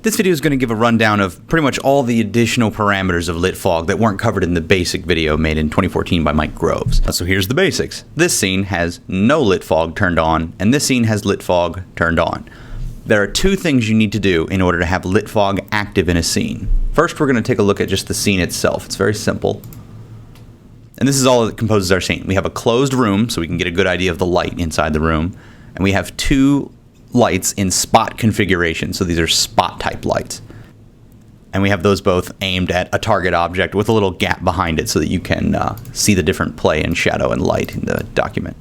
This video is going to give a rundown of pretty much all the additional parameters of lit fog that weren't covered in the basic video made in 2014 by Mike Groves. So here's the basics. This scene has no lit fog turned on, and this scene has lit fog turned on. There are two things you need to do in order to have lit fog active in a scene. First, we're going to take a look at just the scene itself. It's very simple. And this is all that composes our scene. We have a closed room, so we can get a good idea of the light inside the room. And we have two lights in spot configuration, so these are spot type lights. And we have those both aimed at a target object with a little gap behind it so that you can see the different play in shadow and light in the document.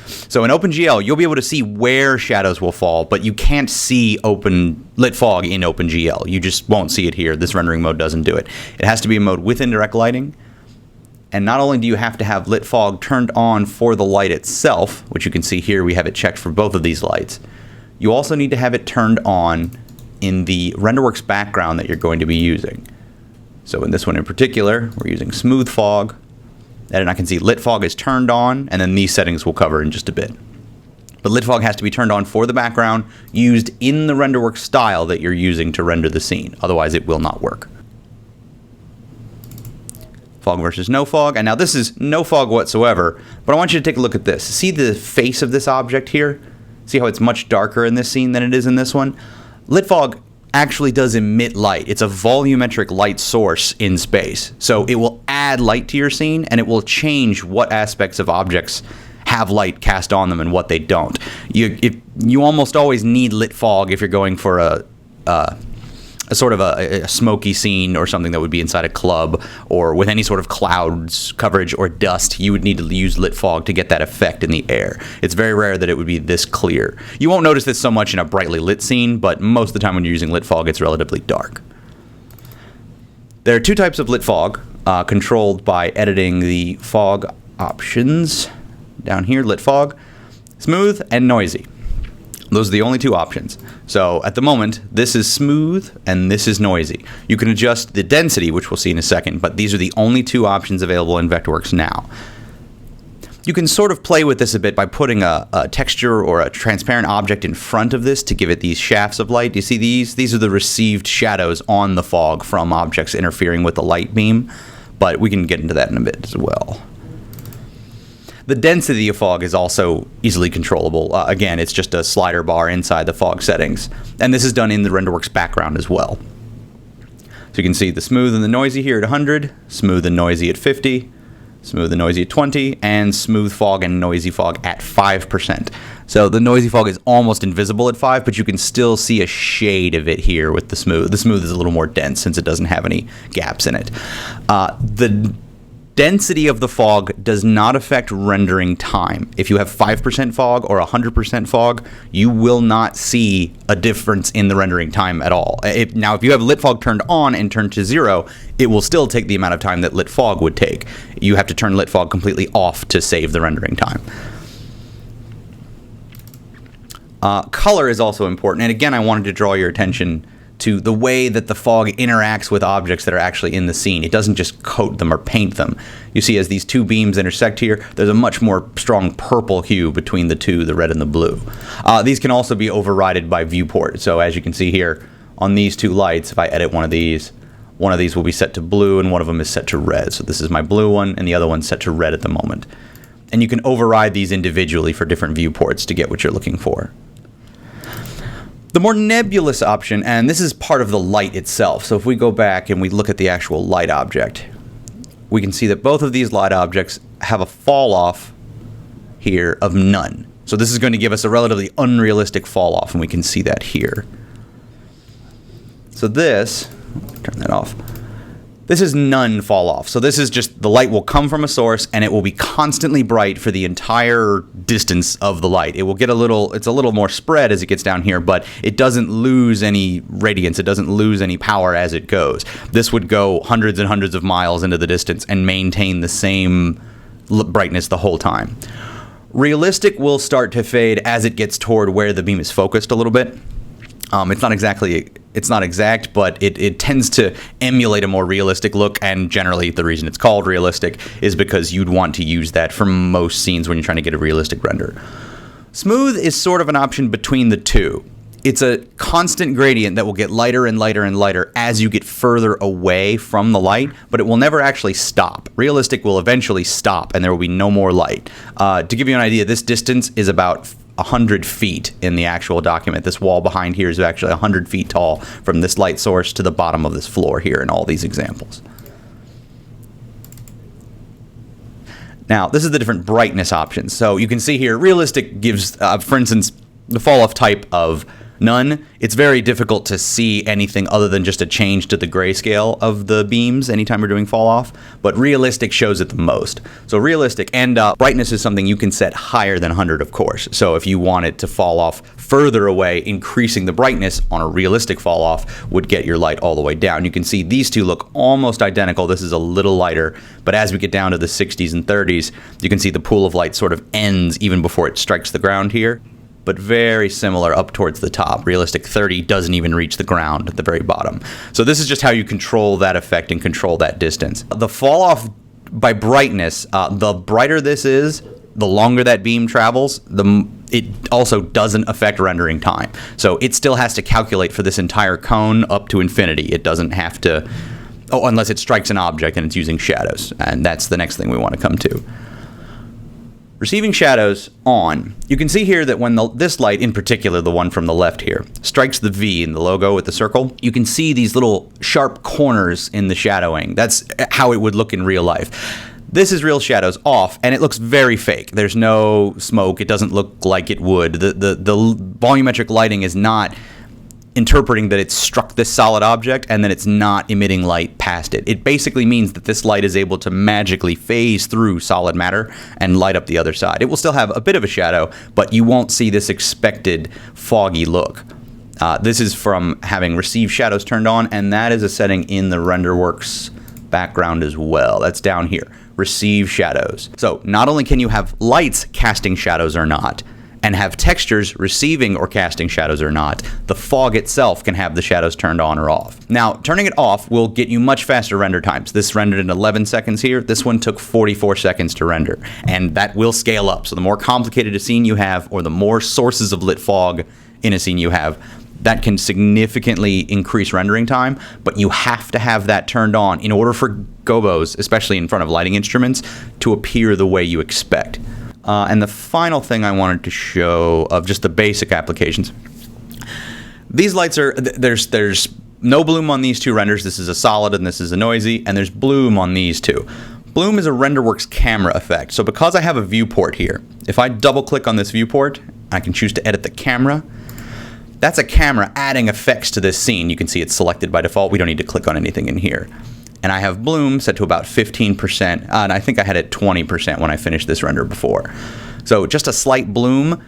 So in OpenGL, you'll be able to see where shadows will fall, but you can't see lit fog in OpenGL. You just won't see it here. This rendering mode doesn't do it. It has to be a mode with indirect lighting. And not only do you have to have lit fog turned on for the light itself, which you can see here, we have it checked for both of these lights, you also need to have it turned on in the RenderWorks background that you're going to be using. So in this one in particular, we're using smooth fog, and I can see lit fog is turned on, and then these settings we'll cover in just a bit. But lit fog has to be turned on for the background, used in the RenderWorks style that you're using to render the scene. Otherwise it will not work. Fog versus no fog, and now this is no fog whatsoever, but I want you to take a look at this. See the face of this object here? See how it's much darker in this scene than it is in this one? Lit fog actually does emit light. It's a volumetric light source in space. So it will add light to your scene, and it will change what aspects of objects have light cast on them and what they don't. You almost always need lit fog if you're going for a sort of a smoky scene or something that would be inside a club, or with any sort of clouds coverage or dust. You would need to use lit fog to get that effect in the air. It's very rare that it would be this clear. You won't notice this so much in a brightly lit scene, but most of the time when you're using lit fog, it's relatively dark. There are two types of lit fog, controlled by editing the fog options. Down here, lit fog, smooth and noisy. Those are the only two options. So at the moment, this is smooth and this is noisy. You can adjust the density, which we'll see in a second, but these are the only two options available in Vectorworks now. You can sort of play with this a bit by putting a texture or a transparent object in front of this to give it these shafts of light. Do you see these? These are the received shadows on the fog from objects interfering with the light beam, but we can get into that in a bit as well. The density of fog is also easily controllable. Again, it's just a slider bar inside the fog settings. And this is done in the RenderWorks background as well. So you can see the smooth and the noisy here at 100, smooth and noisy at 50, smooth and noisy at 20, and smooth fog and noisy fog at 5%. So the noisy fog is almost invisible at 5, but you can still see a shade of it here with the smooth. The smooth is a little more dense since it doesn't have any gaps in it. The density of the fog does not affect rendering time. If you have 5% fog or 100% fog, you will not see a difference in the rendering time at all. Now, if you have lit fog turned on and turned to 0, it will still take the amount of time that lit fog would take. You have to turn lit fog completely off to save the rendering time. Color is also important, and again, I wanted to draw your attention to the way that the fog interacts with objects that are actually in the scene. It doesn't just coat them or paint them. You see, as these two beams intersect here, there's a much more strong purple hue between the two, the red and the blue. These can also be overridden by viewport. So as you can see here, on these two lights, if I edit one of these will be set to blue and one of them is set to red. So this is my blue one and the other one's set to red at the moment. And you can override these individually for different viewports to get what you're looking for. The more nebulous option, and this is part of the light itself, so if we go back and we look at the actual light object, we can see that both of these light objects have a fall off here of none. So this is going to give us a relatively unrealistic fall off, and we can see that here. So this, turn that off. This is none fall off. So this is just the light will come from a source and it will be constantly bright for the entire distance of the light. It will get it's a little more spread as it gets down here, but it doesn't lose any radiance. It doesn't lose any power as it goes. This would go hundreds and hundreds of miles into the distance and maintain the same brightness the whole time. Realistic will start to fade as it gets toward where the beam is focused a little bit. It's not exact, but it tends to emulate a more realistic look, and generally the reason it's called realistic is because you'd want to use that for most scenes when you're trying to get a realistic render. Smooth is sort of an option between the two. it's a constant gradient that will get lighter and lighter and lighter as you get further away from the light, but it will never actually stop. Realistic will eventually stop and there will be no more light. To give you an idea, this distance is about 100 feet in the actual document. This wall behind here is actually 100 feet tall from this light source to the bottom of this floor here in all these examples. Now, this is the different brightness options. So you can see here, realistic gives, for instance, the fall-off type of none. It's very difficult to see anything other than just a change to the grayscale of the beams anytime we're doing fall-off, but realistic shows it the most. So realistic, and brightness is something you can set higher than 100, of course. So if you want it to fall off further away, increasing the brightness on a realistic fall-off would get your light all the way down. You can see these two look almost identical. This is a little lighter, but as we get down to the 60s and 30s, you can see the pool of light sort of ends even before it strikes the ground here, but very similar up towards the top. Realistic 30 doesn't even reach the ground at the very bottom. So this is just how you control that effect and control that distance. The fall off by brightness, the brighter this is, the longer that beam travels, it also doesn't affect rendering time. So it still has to calculate for this entire cone up to infinity. It doesn't have to, unless it strikes an object and it's using shadows. And that's the next thing we want to come to. Receiving shadows on. You can see here that when this light, in particular the one from the left here, strikes the V in the logo with the circle, you can see these little sharp corners in the shadowing. That's how it would look in real life. This is real shadows off, and it looks very fake. There's no smoke. It doesn't look like it would. The volumetric lighting is not interpreting that it's struck this solid object and then it's not emitting light past it. It basically means that this light is able to magically phase through solid matter and light up the other side. It will still have a bit of a shadow, but you won't see this expected foggy look. This is from having receive shadows turned on, and that is a setting in the RenderWorks background as well. That's down here, receive shadows. So not only can you have lights casting shadows or not, and have textures receiving or casting shadows or not, the fog itself can have the shadows turned on or off. Now, turning it off will get you much faster render times. This rendered in 11 seconds here. This one took 44 seconds to render, and that will scale up. So the more complicated a scene you have, or the more sources of lit fog in a scene you have, that can significantly increase rendering time, but you have to have that turned on in order for gobos, especially in front of lighting instruments, to appear the way you expect. And the final thing I wanted to show of just the basic applications. These lights are, there's no bloom on these two renders. This is a solid and this is a noisy, and there's bloom on these two. Bloom is a RenderWorks camera effect. So because I have a viewport here, if I double click on this viewport, I can choose to edit the camera. That's a camera adding effects to this scene. You can see it's selected by default. We don't need to click on anything in here. And I have bloom set to about 15%, and I think I had it 20% when I finished this render before. So just a slight bloom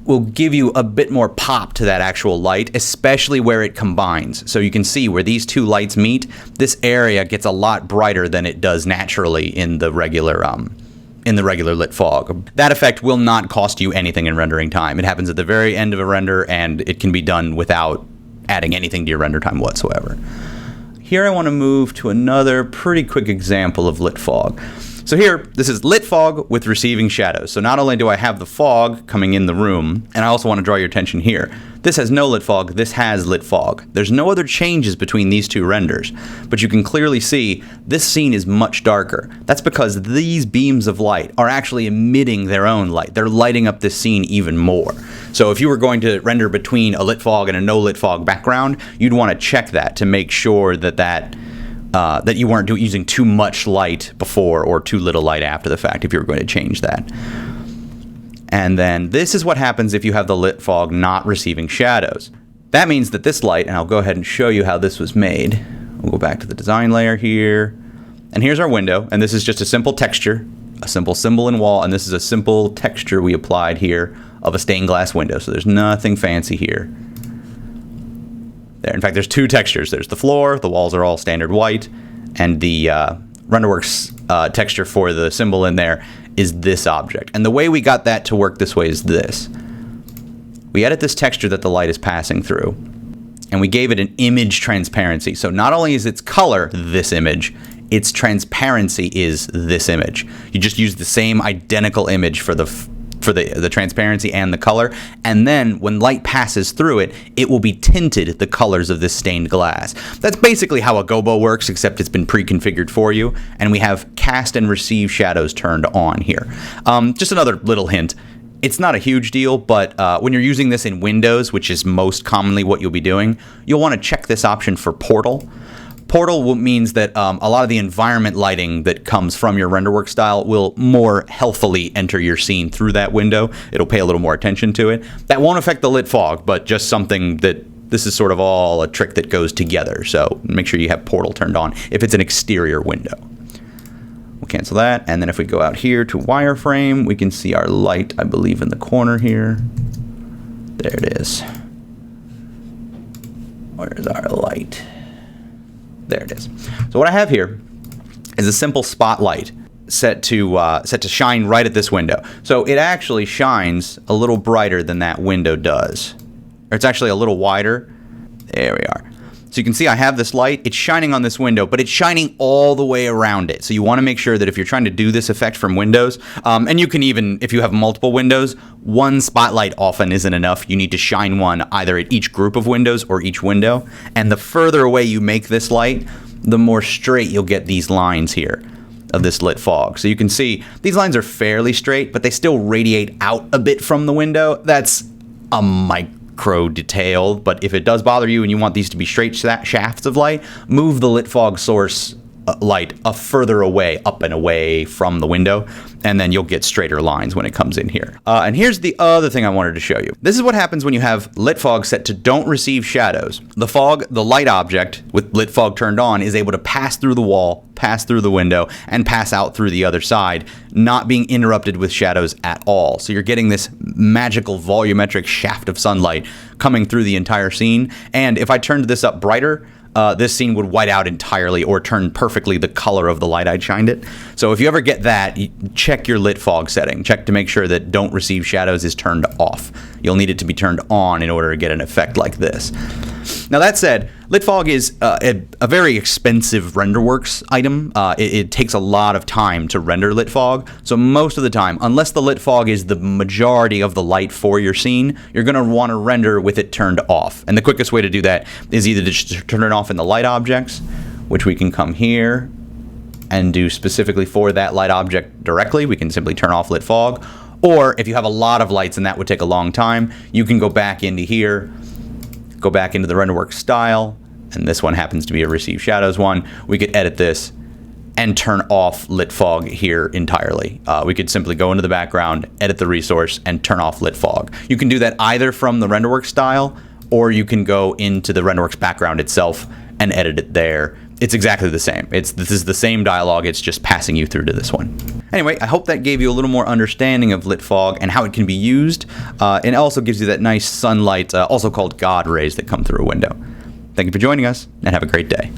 will give you a bit more pop to that actual light, especially where it combines. So you can see where these two lights meet, this area gets a lot brighter than it does naturally in the regular lit fog. That effect will not cost you anything in rendering time. It happens at the very end of a render, and it can be done without adding anything to your render time whatsoever. Here I want to move to another pretty quick example of lit fog. So here, this is lit fog with receiving shadows. So not only do I have the fog coming in the room, and I also want to draw your attention here. This has no lit fog, this has lit fog. There's no other changes between these two renders, but you can clearly see this scene is much darker. That's because these beams of light are actually emitting their own light. They're lighting up this scene even more. So if you were going to render between a lit fog and a no lit fog background, you'd want to check that to make sure that you weren't using too much light before or too little light after the fact if you were going to change that. And then this is what happens if you have the lit fog not receiving shadows. That means that this light, and I'll go ahead and show you how this was made. We'll go back to the design layer here. And here's our window, and this is just a simple texture, a simple symbol and wall, and this is a simple texture we applied here of a stained glass window. So there's nothing fancy here. There. In fact, there's two textures. There's the floor, the walls are all standard white, and the RenderWorks texture for the symbol in there is this object. And the way we got that to work this way is this. We edit this texture that the light is passing through, and we gave it an image transparency. So not only is its color this image, its transparency is this image. You just use the same identical image for the for the transparency and the color. And then when light passes through it, it will be tinted the colors of this stained glass. That's basically how a gobo works, except it's been pre-configured for you. And we have cast and receive shadows turned on here. Just another little hint. It's not a huge deal, but when you're using this in Windows, which is most commonly what you'll be doing, you'll want to check this option for portal. Portal means that a lot of the environment lighting that comes from your renderwork style will more healthily enter your scene through that window. It'll pay a little more attention to it. That won't affect the lit fog, but just something that this is sort of all a trick that goes together. So make sure you have portal turned on if it's an exterior window. We'll cancel that. And then if we go out here to wireframe, we can see our light, I believe, in the corner here. There it is. Where's our light? There it is. So what I have here is a simple spotlight set to shine right at this window. So it actually shines a little brighter than that window does. Or it's actually a little wider. There we are. So you can see I have this light. It's shining on this window, but it's shining all the way around it. So you want to make sure that if you're trying to do this effect from windows, and you can even, if you have multiple windows, one spotlight often isn't enough. You need to shine one either at each group of windows or each window. And the further away you make this light, the more straight you'll get these lines here of this lit fog. So you can see these lines are fairly straight, but they still radiate out a bit from the window. That's a micro detail, but if it does bother you and you want these to be straight shafts of light, move the lit fog source light further away, up and away from the window, and then you'll get straighter lines when it comes in here. And here's the other thing I wanted to show you. This is what happens when you have lit fog set to don't receive shadows. The fog, the light object with lit fog turned on, is able to pass through the wall, pass through the window, and pass out through the other side, not being interrupted with shadows at all. So you're getting this magical volumetric shaft of sunlight coming through the entire scene. And if I turned this up brighter, this scene would white out entirely or turn perfectly the color of the light I'd shined it. So if you ever get that, check your lit fog setting. Check to make sure that don't receive shadows is turned off. You'll need it to be turned on in order to get an effect like this. Now that said, lit fog is a very expensive RenderWorks item. It takes a lot of time to render lit fog. So most of the time, unless the lit fog is the majority of the light for your scene, you're going to want to render with it turned off. And the quickest way to do that is either to just turn it off in the light objects, which we can come here and do specifically for that light object directly. We can simply turn off lit fog. Or if you have a lot of lights and that would take a long time, you can go back into here, go back into the RenderWorks style, and this one happens to be a receive shadows one. We could edit this and turn off lit fog here entirely. We could simply go into the background, edit the resource, and turn off lit fog. You can do that either from the RenderWorks style, or you can go into the RenderWorks background itself and edit it there. It's exactly the same. This is the same dialogue, it's just passing you through to this one. Anyway, I hope that gave you a little more understanding of lit fog and how it can be used. And it also gives you that nice sunlight, also called God rays, that come through a window. Thank you for joining us, and have a great day.